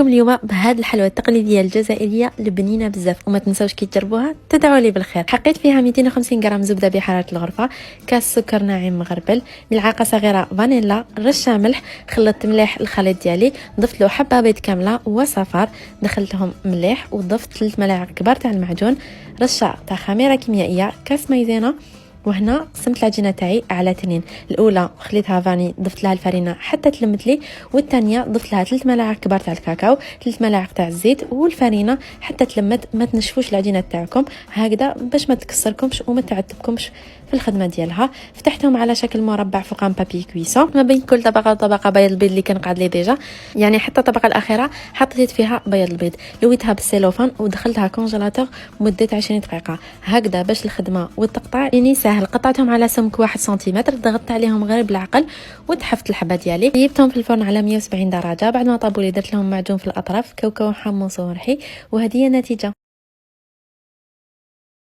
معكم اليوم بهذه الحلوى التقليديه الجزائريه البنينه بزاف، وما تنساوش كي تجربوها تدعوا لي بالخير. حقيت فيها 250 غرام زبده بحراره الغرفه، كاس سكر ناعم مغربل، ملعقه صغيره فانيلا، رشه ملح. خلطت مليح الخليط ديالي، ضفت له حبه بيض كامله وصفار، دخلتهم مليح وضفت 3 ملاعق كبار تاع المعجون، رشه تاع خميره كيميائيه، كاس مايزينا. وهنا قسمت العجينه تاعي على 2، الاولى خليتها فاني ضفت لها الفرينه حتى تلمت لي، والثانيه ضفت لها 3 ملاعق كبار تاع الكاكاو، 3 ملاعق تاع الزيت والفرينه حتى تلمت. ما تنشفوش العجينه تاعكم هكذا باش ما تكسركمش وما تعذبكمش في الخدمه ديالها. فتحتهم على شكل مربع فوق ان بابي كويسون، ما بين كل طبقه وطبقه بيض البيض اللي كان قاعد لي ديجا، يعني حتى الطبقه الاخيره حطيت فيها بيض البيض، لويتها بالسيلوفان ودخلتها كونجيلاتور مده 20 دقيقه هكذا باش الخدمه والتقطيع يعني ساهل. قطعتهم على سمك 1 سنتيمتر، ضغطت عليهم غير بالعقل وتحفت الحبه ديالي، جبتهم في الفرن على 170 درجه. بعد ما طابوا لي درت لهم معجون في الاطراف، كاوكاو حمص ورحي، وهذه هي النتيجه.